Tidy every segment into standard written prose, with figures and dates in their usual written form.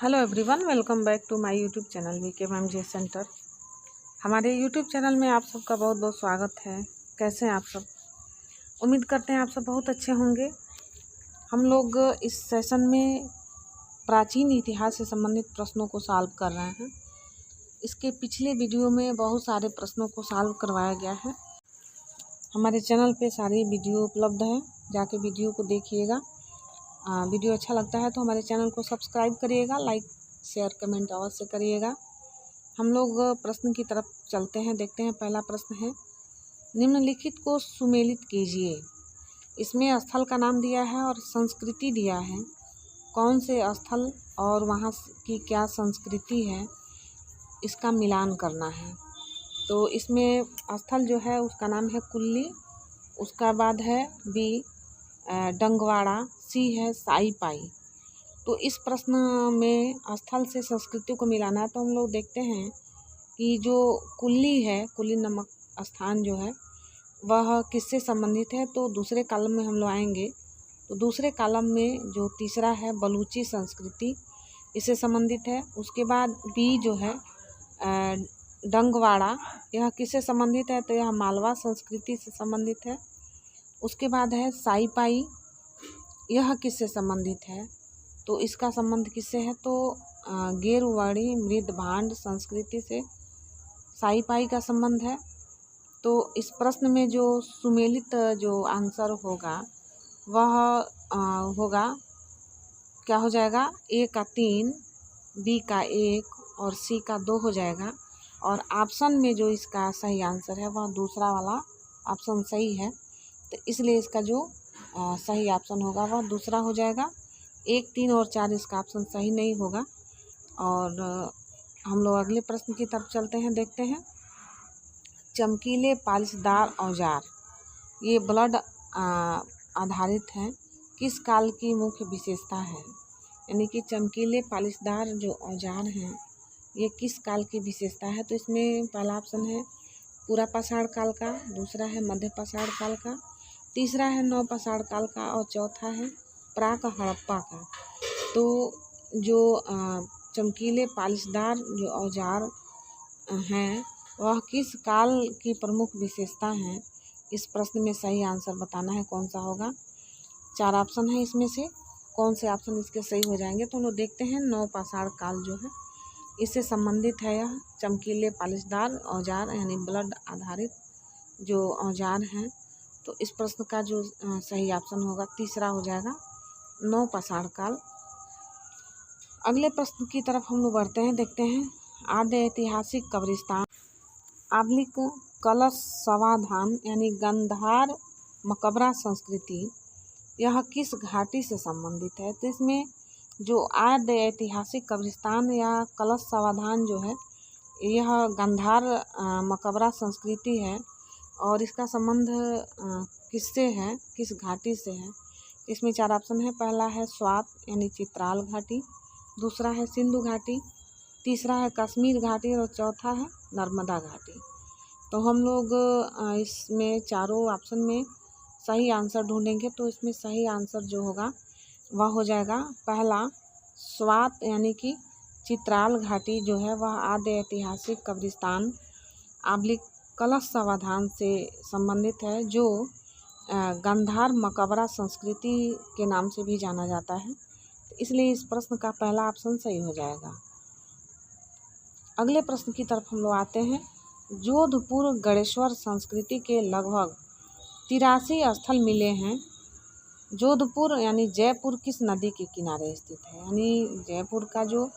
Hello everyone, welcome back to my YouTube channel VK ma'am J centre. हमारे YouTube channel में आप सबका बहुत बहुत स्वागत है। कैसे हैं आप सब? उम्मीद करते हैं आप सब बहुत अच्छे होंगे। हम लोग इस सेशन में प्राचीन इतिहास से संबंधित प्रश्नों को सॉल्व कर रहे हैं। इसके पिछले वीडियो में बहुत सारे प्रश्नों को सॉल्व करवाया गया है। हमारे चैनल पे सारी वीडियो उपलब्ध है, जाके वीडियो को देखिएगा। वीडियो अच्छा लगता है तो हमारे चैनल को सब्सक्राइब करिएगा, लाइक शेयर कमेंट अवश्य करिएगा। हम लोग प्रश्न की तरफ चलते हैं, देखते हैं। पहला प्रश्न है, निम्नलिखित को सुमेलित कीजिए। इसमें स्थल का नाम दिया है और संस्कृति दिया है। कौन से स्थल और वहाँ की क्या संस्कृति है, इसका मिलान करना है। तो इसमें स्थल जो है उसका नाम है कुल्ली, उसका बाद है बी डंगवाड़ा, सी है साईपाई। तो इस प्रश्न में स्थल से संस्कृति को मिलाना है। तो हम लोग देखते हैं कि जो कुल्ली है, कुल्ली नामक स्थान जो है वह किससे संबंधित है। तो दूसरे कॉलम में हम लोग आएंगे तो दूसरे कॉलम में जो तीसरा है बलूची संस्कृति, इससे संबंधित है। उसके बाद बी जो है डंगवाड़ा, यह किससे संबंधित है। तो यह मालवा संस्कृति से संबंधित है। उसके बाद है साईपाई, यह किससे संबंधित है। तो इसका संबंध किससे है। तो गेरुवाड़ी मृदभांड संस्कृति से साईपाई का संबंध है। तो इस प्रश्न में जो सुमेलित जो आंसर होगा वह होगा, क्या हो जाएगा, ए का 3, बी का 1 और सी का 2 हो जाएगा। और ऑप्शन में जो इसका सही आंसर है वह दूसरा वाला ऑप्शन सही है। तो इसलिए इसका जो सही ऑप्शन होगा वह दूसरा हो जाएगा। 1, 3 और 4 इसका ऑप्शन सही नहीं होगा। और हम लोग अगले प्रश्न की तरफ चलते हैं, देखते हैं। चमकीले पालिशदार औजार, ये ब्लड आधारित हैं, किस काल की मुख्य विशेषता है। यानी कि चमकीले पालिशदार जो औजार हैं ये किस काल की विशेषता है। तो इसमें पहला ऑप्शन है पूरा पाषाण काल का, दूसरा है मध्य पाषाण काल का, तीसरा है नव पाषाण काल का और चौथा है प्राक हड़प्पा का। तो जो चमकीले पालिशदार जो औजार हैं वह किस काल की प्रमुख विशेषता हैं, इस प्रश्न में सही आंसर बताना है कौन सा होगा। 4 ऑप्शन है, इसमें से कौन से ऑप्शन इसके सही हो जाएंगे। तो हम लोग देखते हैं नव पाषाण काल जो है इससे संबंधित है। यह चमकीले पालिशदार औजार यानी ब्लड आधारित जो औजार हैं। तो इस प्रश्न का जो सही ऑप्शन होगा तीसरा हो जाएगा, नव पाषाण काल। अगले प्रश्न की तरफ हम लोग बढ़ते हैं, देखते हैं। आद्य ऐतिहासिक कब्रिस्तान आबलिक कलश समाधान यानी गंधार मकबरा संस्कृति, यह किस घाटी से संबंधित है। तो इसमें जो आद्य ऐतिहासिक कब्रिस्तान या कलश समाधान जो है यह गंधार मकबरा संस्कृति है। और इसका संबंध किससे है, किस घाटी से है। इसमें 4 ऑप्शन है। पहला है स्वात यानी चित्राल घाटी, दूसरा है सिंधु घाटी, तीसरा है कश्मीर घाटी और चौथा है नर्मदा घाटी। तो हम लोग इसमें चारों ऑप्शन में सही आंसर ढूंढेंगे। तो इसमें सही आंसर जो होगा वह हो जाएगा पहला स्वात यानी कि चित्राल घाटी जो है वह आद्य ऐतिहासिक कब्रिस्तान आबलिक कलश समाधान से संबंधित है, जो गंधार मकबरा संस्कृति के नाम से भी जाना जाता है। इसलिए इस प्रश्न का पहला ऑप्शन सही हो जाएगा। अगले प्रश्न की तरफ हम लोग आते हैं। जोधपुर गणेश्वर संस्कृति के लगभग 83 स्थल मिले हैं। जोधपुर यानी जयपुर किस नदी के किनारे स्थित है। यानी जयपुर का जो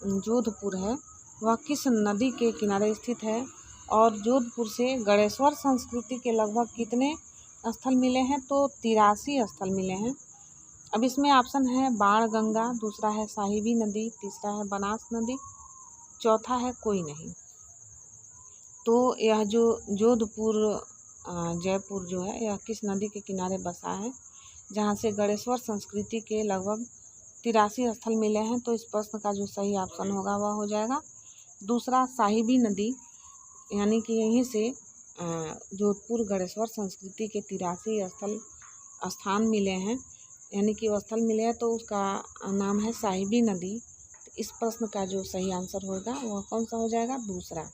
जोधपुर है वह किस नदी के किनारे स्थित है। और जोधपुर से गणेश्वर संस्कृति के लगभग कितने स्थल मिले हैं। तो 83 स्थल मिले हैं। अब इसमें ऑप्शन है बाणगंगा, दूसरा है साहिबी नदी, तीसरा है बनास नदी, चौथा है कोई नहीं। तो यह जो जोधपुर जयपुर जो है यह किस नदी के किनारे बसा है, जहाँ से गणेश्वर संस्कृति के लगभग 83 स्थल मिले हैं। तो इस प्रश्न का जो सही ऑप्शन होगा वह हो जाएगा दूसरा साहिबी नदी, यानी कि यहीं से जोधपुर गणेश्वर संस्कृति के 83 स्थान मिले हैं, यानी कि वो स्थल मिले हैं। तो उसका नाम है साहिबी नदी। इस प्रश्न का जो सही आंसर होगा वह कौन सा हो जाएगा? दूसरा।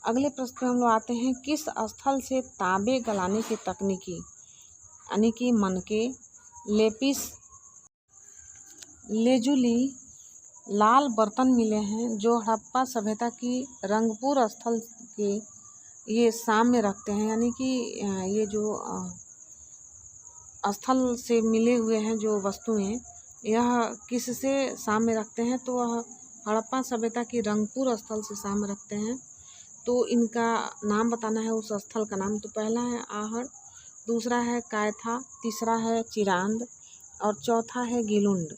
अगले प्रश्न पे हम लोग आते हैं, किस स्थल से तांबे गलाने की तकनीकी यानी कि मनके, लेपिस लेजुली लाल बर्तन मिले हैं जो हड़प्पा सभ्यता की रंगपुर स्थल के ये साम्य रखते हैं, यानी कि ये जो स्थल से मिले हुए हैं जो वस्तुएं, यह किससे साम्य रखते हैं? तो वह हड़प्पा सभ्यता की रंगपुर स्थल से साम्य रखते हैं। तो इनका नाम बताना है, उस स्थल का नाम। तो पहला है आहड़, दूसरा है कायथा, तीसरा है चिरांद और चौथा है गिलुंड।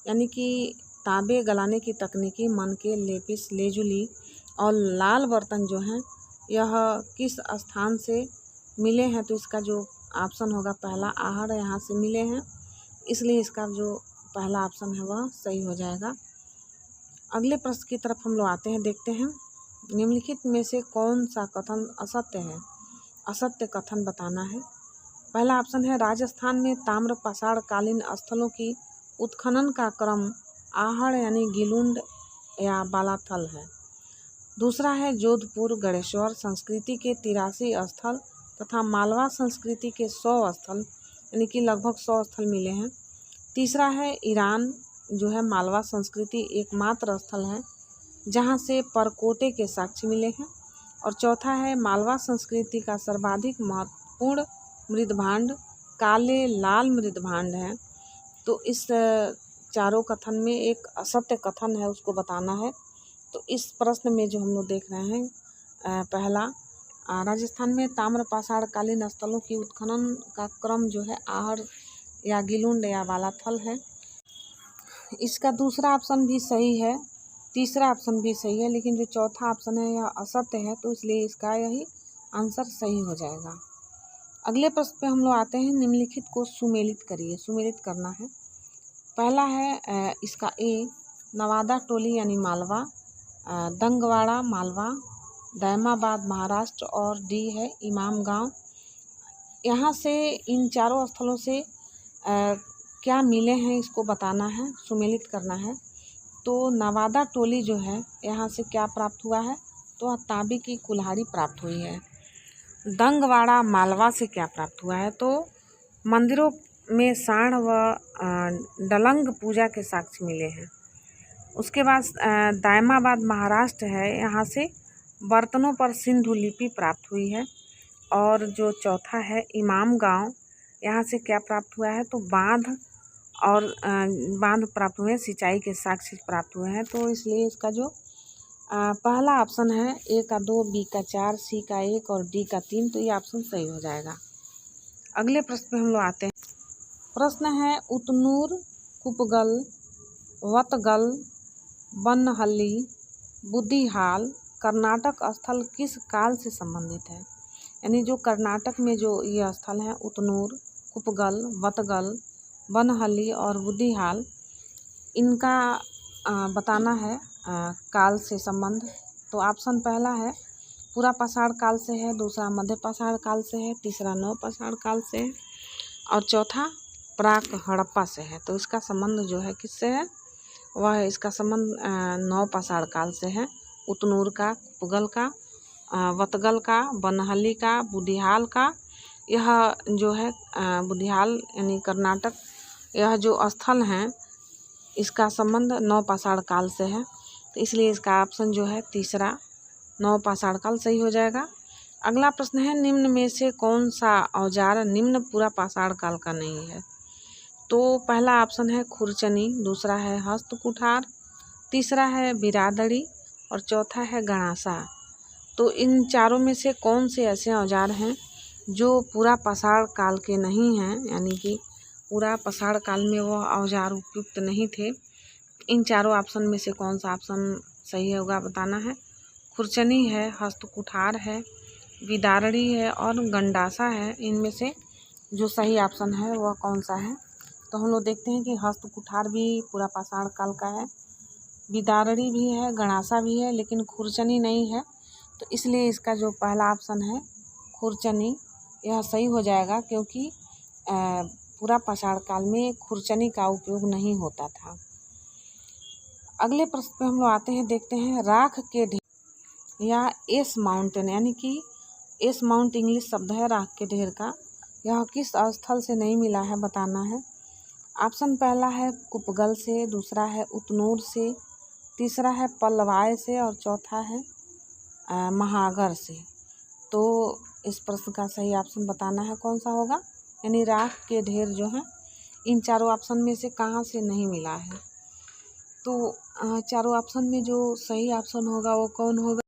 यानी कि तांबे गलाने की तकनीकी मनके, लेपिस लेजुली और लाल बर्तन जो हैं यह किस स्थान से मिले हैं? तो इसका जो ऑप्शन होगा पहला आहड़, यहाँ से मिले हैं, इसलिए इसका जो पहला ऑप्शन है वह सही हो जाएगा। अगले प्रश्न की तरफ हम लोग आते हैं, देखते हैं निम्नलिखित में से कौन सा कथन असत्य है? असत्य कथन बताना है। पहला ऑप्शन है, राजस्थान में ताम्र पाषाण कालीन स्थलों की उत्खनन का क्रम आहड़ यानी गिलुंड या बालाथल है। दूसरा है, जोधपुर गणेश्वर संस्कृति के 83 स्थल तथा मालवा संस्कृति के 100 स्थल यानी कि लगभग 100 स्थल मिले हैं। तीसरा है, ईरान जो है मालवा संस्कृति एकमात्र स्थल है जहाँ से परकोटे के साक्ष्य मिले हैं। और चौथा है, मालवा संस्कृति का सर्वाधिक महत्वपूर्ण मृदभांड काले लाल मृदभांड है। तो इस चारों कथन में एक असत्य कथन है, उसको बताना है। तो इस प्रश्न में जो हम लोग देख रहे हैं, पहला राजस्थान में ताम्र पाषाण कालीन स्थलों की उत्खनन का क्रम जो है आहड़ या गिलुंड या बालाथल है। इसका दूसरा ऑप्शन भी सही है, तीसरा ऑप्शन भी सही है, लेकिन जो चौथा ऑप्शन है यह असत्य है, तो इसलिए इसका यही आंसर सही हो जाएगा। अगले प्रश्न पे हम लोग आते हैं, निम्नलिखित को सुमेलित करिए। सुमेलित करना है। पहला है इसका ए, नवादा टोली यानी मालवा, दंगवाड़ा मालवा, दैमाबाद महाराष्ट्र और डी है इमाम गांव। यहाँ से इन चारों स्थलों से क्या मिले हैं इसको बताना है, सुमेलित करना है। तो नवादा टोली जो है यहाँ से क्या प्राप्त हुआ है? तो तांबे की कुल्हाड़ी प्राप्त हुई है। दंगवाड़ा मालवा से क्या प्राप्त हुआ है? तो मंदिरों में साढ़ व डलंग पूजा के साक्ष्य मिले हैं। उसके बाद दायमाबाद महाराष्ट्र है, यहाँ से बर्तनों पर सिंधु लिपि प्राप्त हुई है। और जो चौथा है इमाम गांव, यहाँ से क्या प्राप्त हुआ है? तो बांध और बांध प्राप्त हुए, सिंचाई के साक्ष्य प्राप्त हुए हैं। तो इसलिए इसका जो पहला ऑप्शन है ए का 2, बी का 4, सी का 1 और डी का 3, तो ये ऑप्शन सही हो जाएगा। अगले प्रश्न पे हम लोग आते हैं। प्रश्न है, उतनूर, कुपगल, वतगल, बनहल्ली, बुद्धिहाल कर्नाटक स्थल किस काल से संबंधित है? यानी जो कर्नाटक में जो ये स्थल हैं उतनूर, कुपगल, वतगल, बनहल्ली और बुद्धिहाल, इनका बताना है काल से संबंध। तो ऑप्शन पहला है पूरा पाषाण काल से है, दूसरा मध्य पाषाण काल से है, तीसरा नव पाषाण काल से है और चौथा प्राक हड़प्पा से है। तो इसका संबंध जो है किससे है? वह है इसका संबंध नव पाषाण काल से है। उतनूर का, कुपगल का, वतगल का, बनहल्ली का, बुद्धिहाल का। यह जो है बुद्धिहाल यानी कर्नाटक, यह जो स्थल हैं इसका संबंध नव पाषाण काल से है। तो इसलिए इसका ऑप्शन जो है तीसरा नव पाषाण काल सही हो जाएगा। अगला प्रश्न है, निम्न में से कौन सा औजार निम्न पूरा पाषाण काल का नहीं है? तो पहला ऑप्शन है खुरचनी, दूसरा है हस्त कुठार, तीसरा है बिरादड़ी और चौथा है गणासा। तो इन चारों में से कौन से ऐसे औजार हैं जो पूरा पाषाण काल के नहीं हैं, यानी कि पूरा पाषाण काल में वह औजार उपयुक्त नहीं थे? इन चारों ऑप्शन में से कौन सा ऑप्शन सही होगा बताना है। खुरचनी है, हस्त कुठार है, बिदारड़ी है और गंडासा है। इनमें से जो सही ऑप्शन है वह कौन सा है? तो हम लोग देखते हैं कि हस्त कुठार भी पूरा पाषाण काल का है, बिदारड़ी भी है, गणासा भी है, लेकिन खुरचनी नहीं है। तो इसलिए इसका जो पहला ऑप्शन है खुरचनी, यह सही हो जाएगा, क्योंकि पूरा पाषाण काल में खुरचनी का उपयोग नहीं होता था। अगले प्रश्न पे हम लोग आते हैं, देखते हैं राख के ढेर या एस माउंटेन, यानी कि एस माउंट इंग्लिश शब्द है राख के ढेर का, यह किस स्थल से नहीं मिला है बताना है। ऑप्शन पहला है कुपगल से, दूसरा है उतनूर से, तीसरा है पलवाय से और चौथा है महागर से। तो इस प्रश्न का सही ऑप्शन बताना है कौन सा होगा, यानी राख के ढेर जो है इन चारों ऑप्शन में से कहाँ से नहीं मिला है। तो चारों ऑप्शन में जो सही ऑप्शन होगा वो कौन होगा,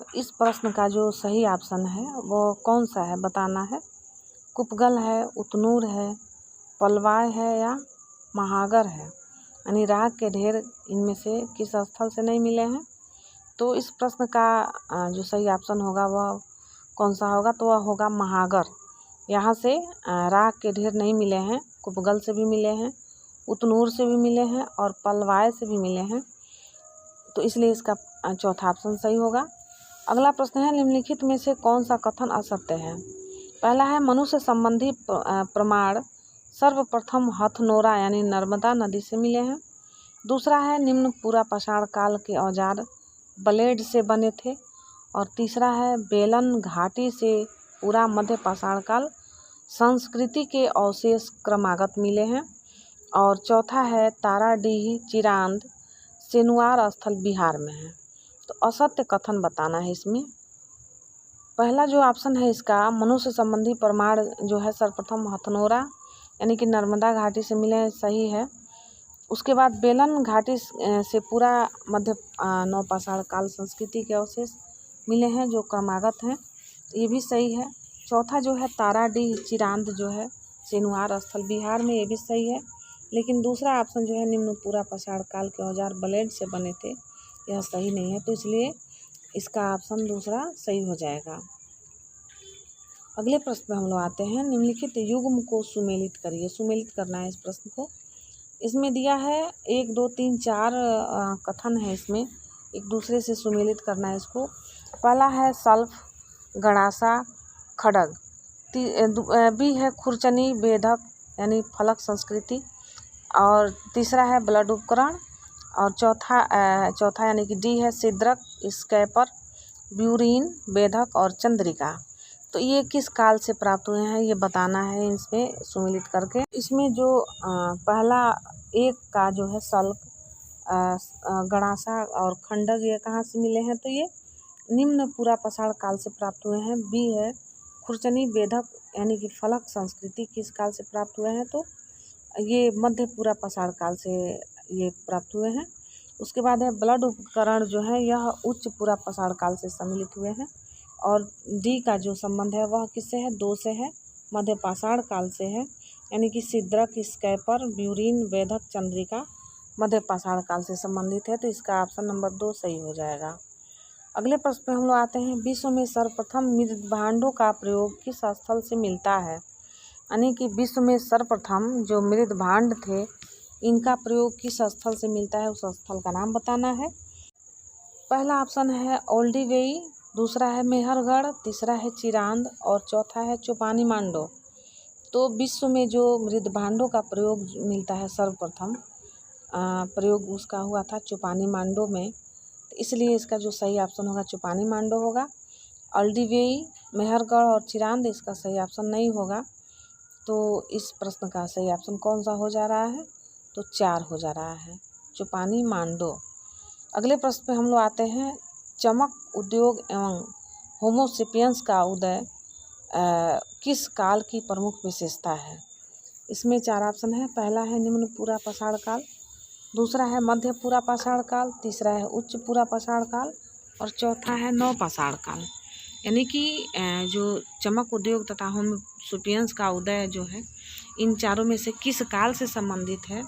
तो इस प्रश्न का जो सही ऑप्शन है वो कौन सा है बताना है। कुपगल है, उतनूर है, पलवाय है या महागर है, यानी राख के ढेर इनमें से किस स्थल से नहीं मिले हैं। तो इस प्रश्न का जो सही ऑप्शन होगा वह कौन सा होगा, तो वह होगा महागर। यहाँ से राख के ढेर नहीं मिले हैं, कुपगल से भी मिले हैं, उतनूर से भी मिले हैं और पलवाय से भी मिले हैं, तो इसलिए इसका चौथा ऑप्शन सही होगा। अगला प्रश्न है, निम्नलिखित में से कौन सा कथन असत्य है। पहला है मनुष्य संबंधी प्रमाण सर्वप्रथम हथनोरा यानी नर्मदा नदी से मिले हैं। दूसरा है निम्न पूरा पाषाण काल के औजार ब्लेड से बने थे। और तीसरा है बेलन घाटी से पूरा मध्य पाषाण काल संस्कृति के अवशेष क्रमागत मिले हैं। और चौथा है ताराडीह चिरांद सेनुआर स्थल बिहार में है। तो असत्य कथन बताना है इसमें। पहला जो ऑप्शन है इसका मनुष्य संबंधी प्रमाण जो है सर्वप्रथम हथनोरा यानी कि नर्मदा घाटी से मिले, सही है। उसके बाद बेलन घाटी से पूरा मध्य नवपाषाण काल संस्कृति के अवशेष मिले हैं जो क्रमागत हैं, ये भी सही है। चौथा जो है ताराडीह चिरांद जो है सेनुआर स्थल बिहार में, ये भी सही है। लेकिन दूसरा ऑप्शन जो है निम्न पूरा पाषाण काल के औजार ब्लेड से बने थे, यह सही नहीं है, तो इसलिए इसका ऑप्शन दूसरा सही हो जाएगा। अगले प्रश्न में हम लोग आते हैं, निम्नलिखित युग्म को सुमेलित करिए। सुमेलित करना है इस प्रश्न को। इसमें दिया है 1 2 3 4 कथन है, इसमें एक दूसरे से सुमेलित करना है इसको। पहला है सल्फ गणासा खड़ग, बी है खुरचनी बेधक यानी फलक संस्कृति, और तीसरा है ब्लड उपकरण, और चौथा यानी कि डी है सिद्रक स्कैपर ब्यूरीन बेधक और चंद्रिका। तो ये किस काल से प्राप्त हुए हैं ये बताना है इसमें सुमेलित करके। इसमें जो पहला एक का जो है सल्फ गणासा और खंडक ये कहाँ से मिले हैं, तो ये निम्न पूरा पाषाण काल से प्राप्त हुए हैं। बी है खुरचनी बेधक यानी कि फलक संस्कृति किस काल से प्राप्त हुए हैं, तो ये मध्य पूरा पाषाण काल से ये प्राप्त हुए हैं। उसके बाद है ब्लड उपकरण जो है यह उच्च पूरा पाषाण काल से सम्मिलित हुए हैं। और डी का जो संबंध है वह किससे है, 2 से है, मध्य पाषाण काल से है, यानी कि सिद्रक स्कैपर ब्यूरीन बेधक चंद्रिका मध्य पाषाण काल से संबंधित है, तो इसका ऑप्शन नंबर 2 सही हो जाएगा। अगले प्रश्न पे हम लोग आते हैं, विश्व में सर्वप्रथम मृद भांडों का प्रयोग किस स्थल से मिलता है, यानी कि विश्व में सर्वप्रथम जो मृद भांड थे इनका प्रयोग किस स्थल से मिलता है, उस स्थल का नाम बताना है। पहला ऑप्शन है ओल्डीवेई, दूसरा है मेहरगढ़, तीसरा है चिरांद और चौथा है चौपानी मांडो। तो विश्व में जो मृद भांडों का प्रयोग मिलता है सर्वप्रथम प्रयोग उसका हुआ था चौपानी मांडो में, तो इसलिए इसका जो सही ऑप्शन होगा चौपानी मांडो होगा। ओल्डीवेई मेहरगढ़ और चिरांद इसका सही ऑप्शन नहीं होगा, तो इस प्रश्न का सही ऑप्शन कौन सा हो जा रहा है, तो 4 हो जा रहा है, चौपानी मांडो। अगले प्रश्न पे हम लोग आते हैं, चमक उद्योग एवं होमोसेपियंस का उदय किस काल की प्रमुख विशेषता है। इसमें 4 ऑप्शन है। पहला है निम्न पूरा पाषाण काल, दूसरा है मध्य पूरा पाषाण काल, तीसरा है उच्च पूरा पाषाण काल और चौथा है नव पाषाण काल। यानी कि जो चमक उद्योग तथा होमोसेपियंस का उदय जो है इन चारों में से किस काल से संबंधित है,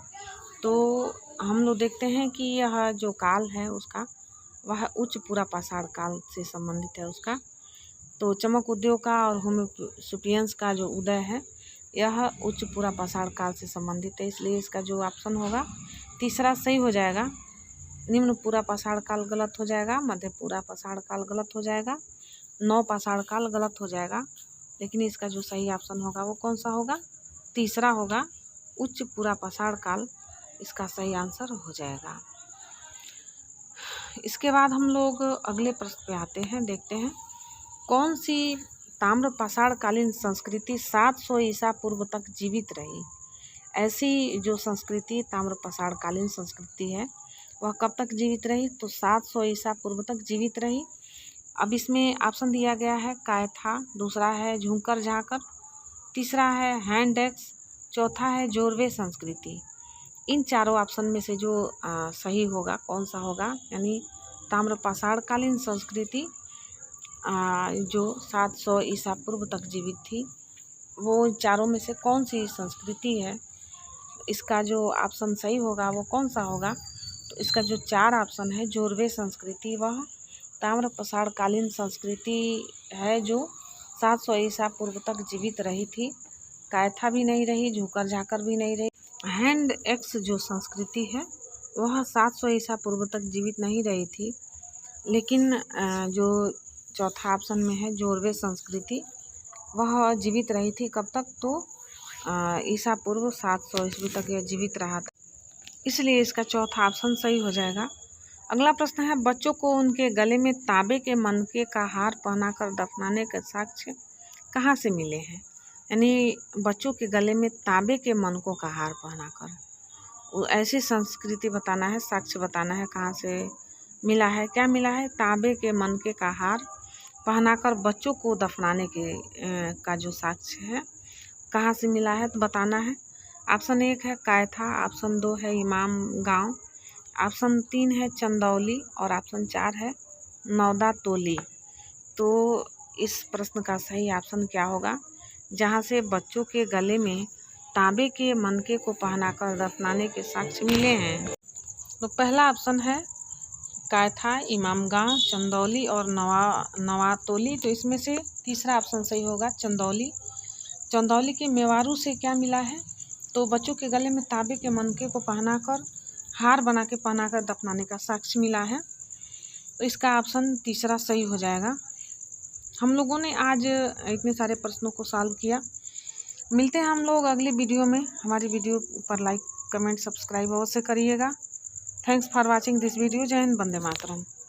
तो हम लोग देखते हैं कि यह जो काल है उसका वह उच्च पूरा पाषाण काल से संबंधित है उसका। तो चमक उद्योग का और होमोसेपियंस का जो उदय है यह उच्च पूरा पाषाण काल से संबंधित है, इसलिए इसका जो ऑप्शन होगा तीसरा सही हो जाएगा। निम्न पूरा पाषाण काल गलत हो जाएगा, मध्य पूरा पाषाण काल गलत हो जाएगा, नव पाषाण काल गलत हो जाएगा, लेकिन इसका जो सही ऑप्शन होगा वो कौन सा होगा, तीसरा होगा, उच्च पूरा पाषाण काल इसका सही आंसर हो जाएगा। इसके बाद हम लोग अगले प्रश्न पे आते हैं, देखते हैं कौन सी ताम्र पाषाण कालीन संस्कृति 700 ईसा पूर्व तक जीवित रही। ऐसी जो संस्कृति ताम्र पाषाण कालीन संस्कृति है वह कब तक जीवित रही, तो 700 ईसा पूर्व तक जीवित रही। अब इसमें ऑप्शन दिया गया है कायथा, दूसरा है झुंकर झाकर, तीसरा है हैंड एक्स, चौथा है जोरवे संस्कृति। इन चारों ऑप्शन में से जो सही होगा कौन सा होगा, यानी ताम्र पाषाण कालीन संस्कृति जो 700 ईसा पूर्व तक जीवित थी, वो चारों में से कौन सी संस्कृति है, इसका जो ऑप्शन सही होगा वो कौन सा होगा। तो इसका जो 4 ऑप्शन है, जोरवे संस्कृति वह ताम्र पाषाण कालीन संस्कृति है जो 700 ईसा पूर्व तक जीवित रही थी। कायथा भी नहीं रही, झुकर झाकर भी नहीं रही। हैंड एक्स जो संस्कृति है वह 700 ईसा पूर्व तक जीवित नहीं रही थी, लेकिन जो चौथा ऑप्शन में है जोरवे संस्कृति वह जीवित रही थी। कब तक, तो ईसा पूर्व 700 ईस्वी तक यह जीवित रहा था, इसलिए इसका चौथा ऑप्शन सही हो जाएगा। अगला प्रश्न है बच्चों को उनके गले में तांबे के मनके का हार पहनाकर दफनाने के साक्ष्य कहाँ से मिले हैं। यानी बच्चों के गले में तांबे के मनकों का हार पहनाकर, ऐसी संस्कृति बताना है, साक्ष्य बताना है कहाँ से मिला है। क्या मिला है, तांबे के मनके का हार पहनाकर बच्चों को दफनाने के का जो साक्ष्य है कहाँ से मिला है, तो बताना है। ऑप्शन 1 है कायथा, ऑप्शन 2 है इमाम गांव, ऑप्शन 3 है चंदौली और ऑप्शन 4 है नौदातोली। तो इस प्रश्न का सही ऑप्शन क्या होगा, जहाँ से बच्चों के गले में तांबे के मनके को पहनाकर दफनाने के साक्ष्य मिले हैं। तो पहला ऑप्शन है कायथा, इमाम गांव, चंदौली और नवातोली। तो इसमें से तीसरा ऑप्शन सही होगा चंदौली। चंदौली के मेवारू से क्या मिला है, तो बच्चों के गले में तांबे के मनके को पहनाकर हार बना के पहनाकर दफनाने का साक्ष्य मिला है। तो इसका ऑप्शन तीसरा सही हो जाएगा। हम लोगों ने आज इतने सारे प्रश्नों को सॉल्व किया। मिलते हैं हम लोग अगली वीडियो में। हमारी वीडियो पर लाइक, कमेंट, सब्सक्राइब अवश्य करिएगा। Thanks for watching this video. जय हिंद, वंदे मातरम।